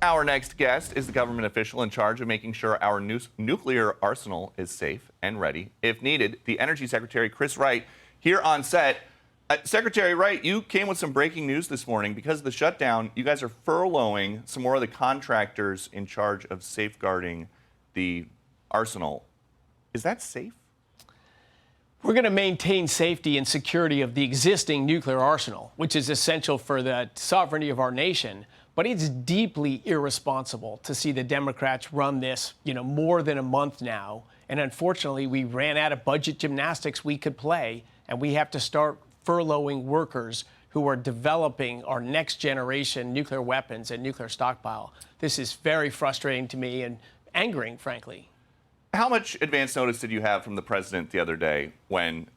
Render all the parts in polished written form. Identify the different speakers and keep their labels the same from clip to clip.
Speaker 1: Our next guest is the government official in charge of making sure our nuclear arsenal is safe and ready if needed. The Energy Secretary Chris Wright here on set. Secretary Wright, you came with some breaking news this morning. Because of the shutdown, you guys are furloughing some more of the contractors in charge of safeguarding the arsenal. Is that safe?
Speaker 2: We're going to maintain safety and security of the existing nuclear arsenal, which is essential for the sovereignty of our nation. But it's deeply irresponsible to see the Democrats run this, more than a month now. And unfortunately, we ran out of budget gymnastics we could play, and we have to start furloughing workers who are developing our next generation nuclear weapons and nuclear stockpile. This is very frustrating to me and angering, frankly.
Speaker 1: How much advance notice did you have from the president the other day when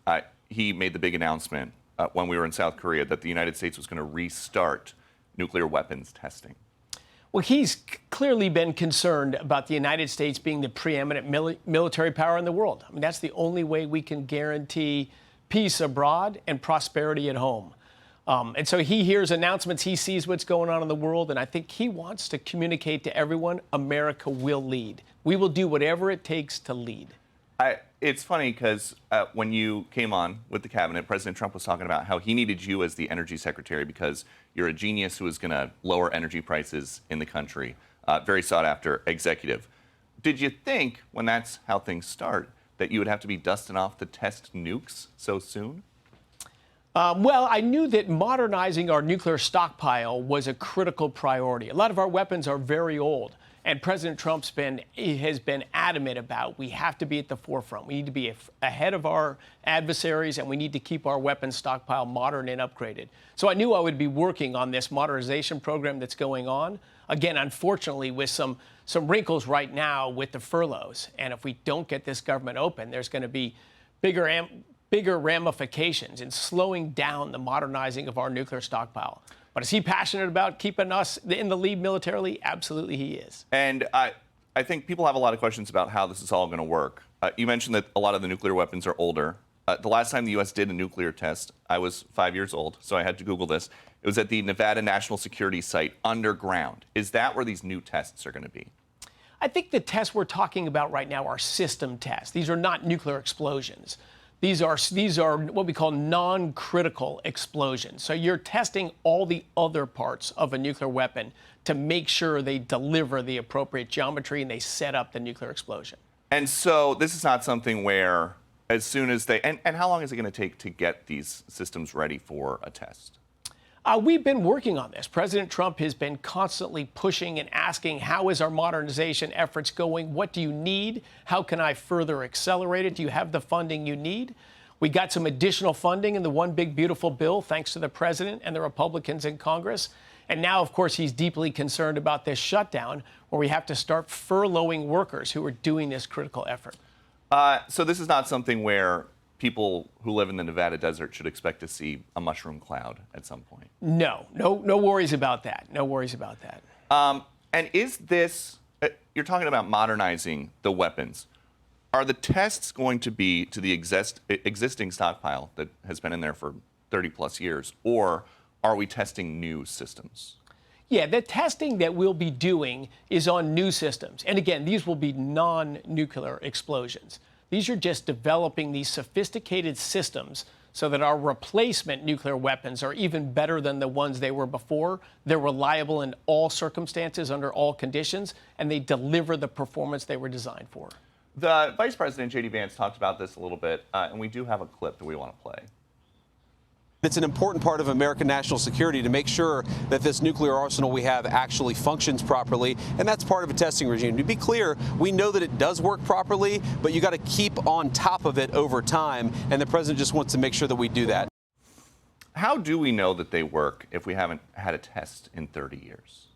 Speaker 1: he made the big announcement when we were in South Korea that the United States was going to restart nuclear weapons testing?
Speaker 2: Well, he's clearly been concerned about the United States being the preeminent military power in the world. I mean, that's the only way we can guarantee peace abroad and prosperity at home. And so he hears announcements, he sees what's going on in the world, and I think he wants to communicate to everyone, America will lead. We will do whatever it takes to lead.
Speaker 1: It's funny because when you came on with the cabinet, President Trump was talking about how he needed you as the energy secretary because you're a genius who is going to lower energy prices in the country. Very sought after executive. Did you think, when that's how things start, that you would have to be dusting off the test nukes so soon?
Speaker 2: Well, I knew that modernizing our nuclear stockpile was a critical priority. A lot of our weapons are very old. And President Trump has been adamant about we have to be at the forefront. We need to be ahead of our adversaries, and we need to keep our weapons stockpile modern and upgraded. So I knew I would be working on this modernization program that's going on. Again, unfortunately, with some wrinkles right now with the furloughs. And if we don't get this government open, there's going to be bigger ramifications in slowing down the modernizing of our nuclear stockpile. But is he passionate about keeping us in the lead militarily? Absolutely he is.
Speaker 1: And I think people have a lot of questions about how this is all going to work. You mentioned that a lot of the nuclear weapons are older. The last time the U.S. did a nuclear test, I was 5 years old, so I had to Google this. It was at the Nevada National Security Site underground. Is that where these new tests are going to be?
Speaker 2: I think the tests we're talking about right now are system tests. These are not nuclear explosions. These are what we call non-critical explosions. So you're testing all the other parts of a nuclear weapon to make sure they deliver the appropriate geometry and they set up the nuclear explosion.
Speaker 1: And so this is not something where as soon as they... And how long is it going to take to get these systems ready for a test?
Speaker 2: We've been working on this. President Trump has been constantly pushing and asking, how is our modernization efforts going? What do you need? How can I further accelerate it? Do you have the funding you need? We got some additional funding in the One Big Beautiful Bill, thanks to the president and the Republicans in Congress. And now, of course, he's deeply concerned about this shutdown, where we have to start furloughing workers who are doing this critical effort.
Speaker 1: So this is not something where people who live in the Nevada desert should expect to see a mushroom cloud at some point.
Speaker 2: No worries about that. No worries about that.
Speaker 1: And is this, you're talking about modernizing the weapons. Are the tests going to be to the existing stockpile that has been in there for 30 plus years, or are we testing new systems?
Speaker 2: Yeah, the testing that we'll be doing is on new systems. And again, these will be non-nuclear explosions. These are just developing these sophisticated systems so that our replacement nuclear weapons are even better than the ones they were before. They're reliable in all circumstances, under all conditions, and they deliver the performance they were designed for.
Speaker 1: The Vice President, J.D. Vance, talked about this a little bit, and we do have a clip that we want to play.
Speaker 3: It's an important part of American national security to make sure that this nuclear arsenal we have actually functions properly, and that's part of a testing regime. To be clear, we know that it does work properly, but you got to keep on top of it over time, and the president just wants to make sure that we do that.
Speaker 1: How do we know that they work if we haven't had a test in 30 years?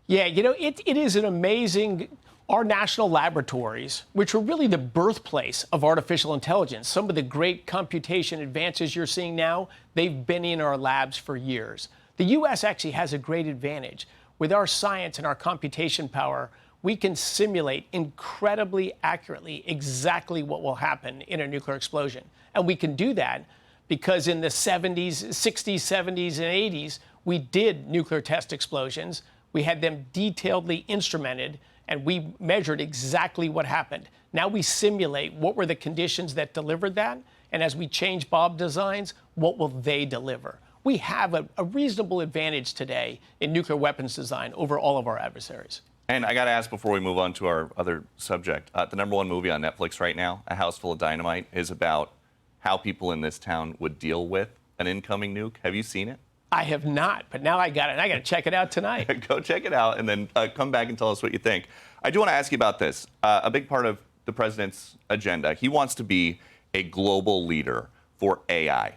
Speaker 2: Yeah, it is an amazing... Our national laboratories, which are really the birthplace of artificial intelligence, some of the great computation advances you're seeing now, they've been in our labs for years. The U.S. actually has a great advantage. With our science and our computation power, we can simulate incredibly accurately exactly what will happen in a nuclear explosion. And we can do that because in the 70s, 60s, 70s, and 80s, we did nuclear test explosions. We had them detailedly instrumented, and we measured exactly what happened. Now we simulate what were the conditions that delivered that, and as we change bomb designs, what will they deliver? We have a reasonable advantage today in nuclear weapons design over all of our adversaries.
Speaker 1: And I got to ask before we move on to our other subject, the #1 movie on Netflix right now, A House Full of Dynamite, is about how people in this town would deal with an incoming nuke. Have you seen it?
Speaker 2: I have not, but now I got it. I got to check it out tonight.
Speaker 1: Go check it out and then come back and tell us what you think. I do want to ask you about this. A big part of the president's agenda, he wants to be a global leader for AI.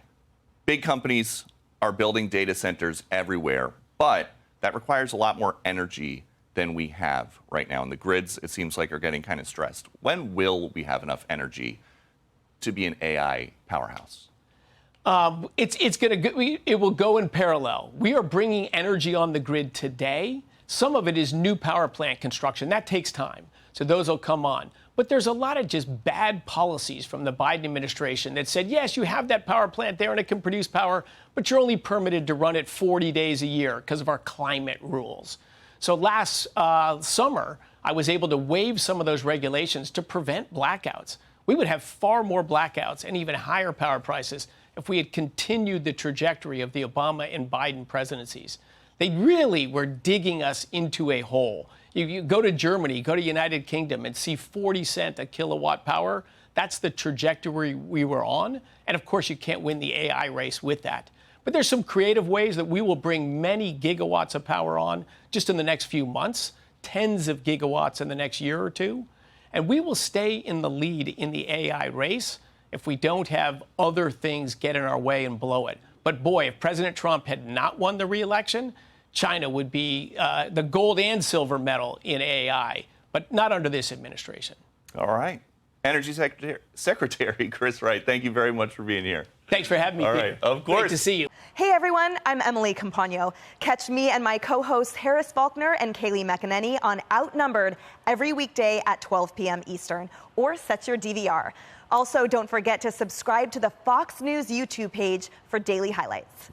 Speaker 1: Big companies are building data centers everywhere, but that requires a lot more energy than we have right now. And the grids, it seems like, are getting kind of stressed. When will we have enough energy to be an AI powerhouse?
Speaker 2: It will go in parallel. We are bringing energy on the grid today. Some of it is new power plant construction. That takes time. So those will come on. But there's a lot of just bad policies from the Biden administration that said, yes, you have that power plant there and it can produce power, but you're only permitted to run it 40 days a year because of our climate rules. So last summer, I was able to waive some of those regulations to prevent blackouts. We would have far more blackouts and even higher power prices if we had continued the trajectory of the Obama and Biden presidencies. They really were digging us into a hole. You go to Germany, go to United Kingdom, and see 40 cents a kilowatt power. That's the trajectory we were on. And of course, you can't win the AI race with that. But there's some creative ways that we will bring many gigawatts of power on just in the next few months, tens of gigawatts in the next year or two. And we will stay in the lead in the AI race if we don't have other things get in our way and blow it. But boy, if President Trump had not won the re-election, China would be the gold and silver medal in AI, but not under this administration.
Speaker 1: All right. Energy Secretary Chris Wright, thank you very much for being here.
Speaker 2: Thanks for having me, Peter.
Speaker 1: All right, of course.
Speaker 2: Great to see you.
Speaker 4: Hey, everyone. I'm Emily Campagno. Catch me and my co-hosts Harris Faulkner and Kaylee McEnany on Outnumbered every weekday at 12 p.m. Eastern, or set your DVR. Also, don't forget to subscribe to the Fox News YouTube page for daily highlights.